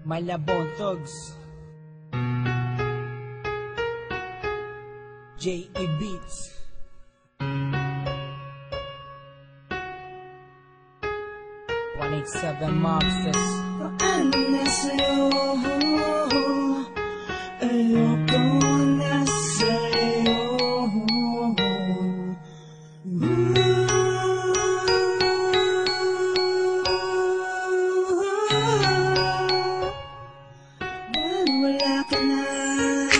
Malabon Thugs, J.E. Beats, 187 Mobsters. Paano na sa'yo? Ayoko na sa'yo. Wala ka na.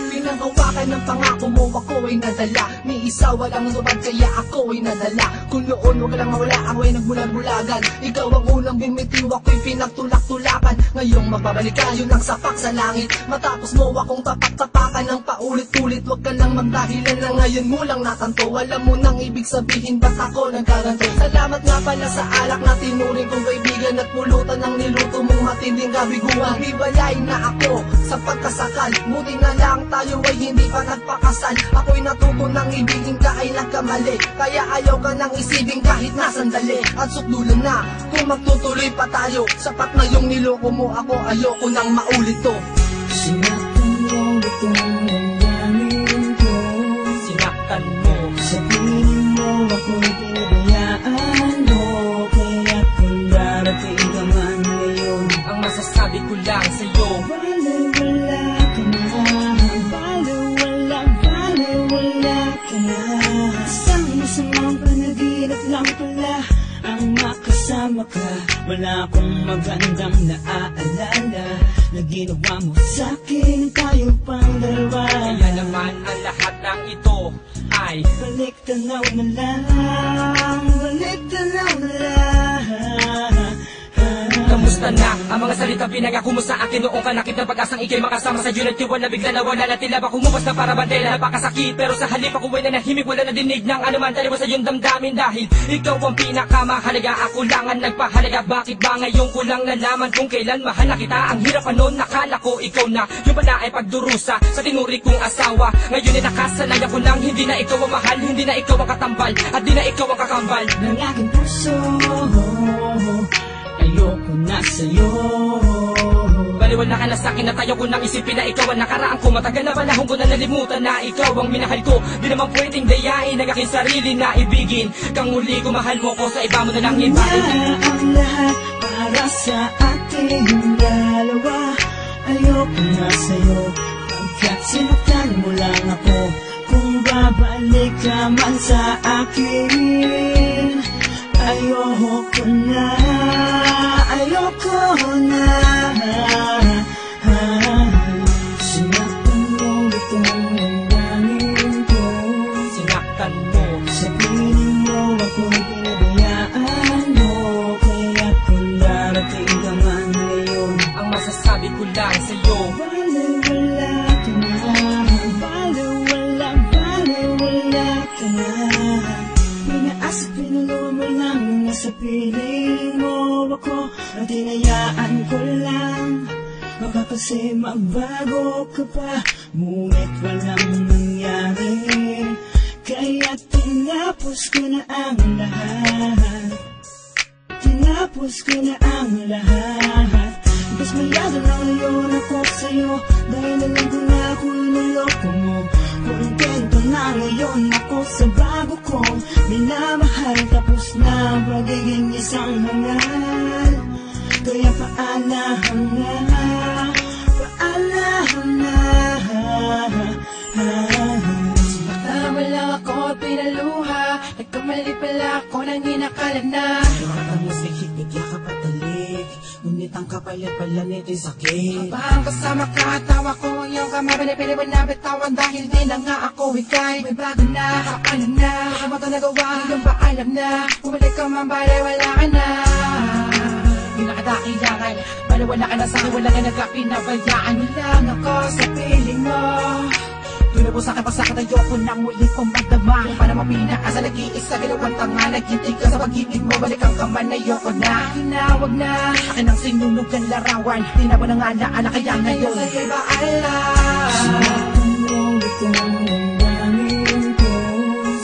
Pinagawa ka ng pangako mo, ako ay nadala. Ni isa walang lumad, kaya ako ay nadala. Kung noon wag lang mawala, ako ay nagbulag-bulagan. Ikaw ang unang bumitiw, ako'y pinagtulak-tulakan. Ngayong magbabalik ka, yun ang sapak sa langit. Matapos mo akong tapak-tapakan ng paulit-ulit. Wag ka lang magdahilan na ngayon mo lang natanto. Alam mo nang ibig sabihin, ba't ako nagkaganto? Salamat nga pala sa alak na tinuring kong kaibigan at pulutan ng niluto mong matinding kabiguan. Di balay na ako sa pagkasakal, buti na lang tayo ay hindi pa nagpakasal. Ako'y natuto ng ibigin ka ay nagkamali, kaya ayaw ka nang isibing kahit na sandali. At sukdulan na kung magtutuloy pa tayo. Sapat na yung niloko mo, ako ayoko nang maulit to. Sinaktan mo itong layangin ko. Sinaktan mo, Sabihin mo ako'y pinabayaan mo. Kaya kung darating ka man ngayon, ang masasabi ko lang sa'yo, baliwala ka na. Baliwala ka na. Isang masamang panaginip lang pala ang makasama ka. Wala akong magandang naaalala na ginawa mo sa'kin, tayo pang dalawa. kaya naman ang lahat ng ito ay Balik tanaw na lang, balik tanaw na lang. kamusta na ang mga salita pinagako mo sa akin noong kanakit ng pag-asang ikay makasama sa unit tiwan na bigla nawala na tila ba kumupas na para bandela. Napakasakit pero sa halip ako ay nanahimik, wala na dinig ng anuman taliwa sa iyong damdamin. Dahil ikaw ang pinakamahalaga, ako lang ang nagpahalaga. Bakit ba ngayon ko lang nalaman kung kailan mahal na kita? Ang hirap pa noon, nakala ko ikaw na yung pala ay pagdurusa sa tinuri kong asawa. Ngayon ay nakasanay ako nang hindi na ikaw ang mahal, hindi na ikaw ang katambal, at di na ikaw ang kakambal Ng aking puso, ayoko na sa'yo. Baliwala ka na sa'kin at ayaw ko nang isipin na ikaw ang nakaraan ko. Matagal na panahon ko na nalimutan na ikaw ang minahal ko. Di naman pwedeng dayain ang aking sarili na ibigin kang muli ko, mahal mo ko, sa iba mo na lang ibalik. Ang lahat para sa ating dalawa. Ayoko na sa'yo, pagkat sinuktan mo lang ako. Kung babalik ka man sa akin, ayoko na, ayoko na. Sinaktan mo itong layangin ko. Sinaktan mo, Sabihin mo ako'y pinabayaan mo. Kaya kung darating ka man ngayon, ang masasabi ko lang sa'yo, baliwala ka na. Baliwala ka na. Pinaas at pinuluwa mo lang nga sa piling mo ako, at hinayaan ko lang. Baka kasi magbago ka pa, ngunit walang nangyari. Kaya tinapos ko na ang lahat. Tinapos ko na ang lahat. Mas masyado na ngayon ako sa'yo, dahil alam ko na kung niloko mo. Kontento na ngayon ako sa bago kong minamahal. Tapos na ang pagiging isang hangal. Kaya paalahan na, paalahan na. Tama lang ako at pinaluha, nagkamali pala ako nang inakala na. Ang musik, higit yakap at talik, ngunit ang kapalit pala nito'y sakit. Habang kasama ka, tawa ko ang iyong kamay, pinipiliwan na bitawan dahil di na nga ako ikay. May bago na, paano na, baka mo ito nagawa, yung ba alam na, bumalik ka man bale, wala ka na. Pinakadakilangan, bale wala ka na sa'kin, wala ka nagkapinabayaan. Lang ako sa piling mo, tunay po sa'kin pagsakit, ayoko nang muli kong magdama. Kung paano mapinaka sa nag-iisa, ginawang tanga, naghintig ka sa pag-ibig mo, balik ang kaman, ayoko na. Tinawag na, akin ang sinunog ng larawan, di na mo nang alaala, kaya ngayon sa'yo'y baalam. Sinaktan mo itong layangin ko.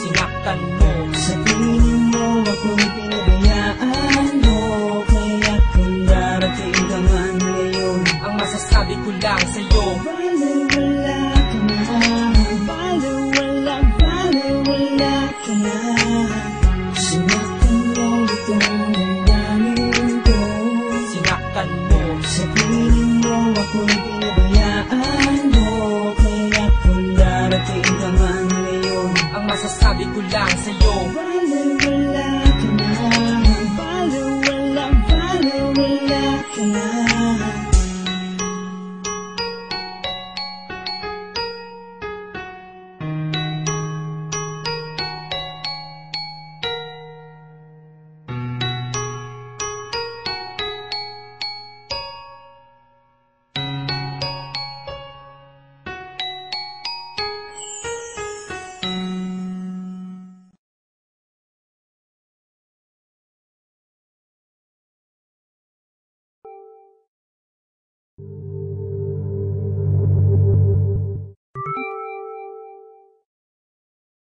sinaktan mo, Sabihin mo ako'y pinabayaan mo. Kaya kung darating ka man ngayon, ang masasabi sa'yo. Baliwala ka na, baliwala ka na. Sinaktan mo itong damdamin ko. Sinaktan mo. Sa piling mo ako'y pinabayaan mo. Kaya kung darating ka man ngayon, ang masasabi ko lang sa'yo,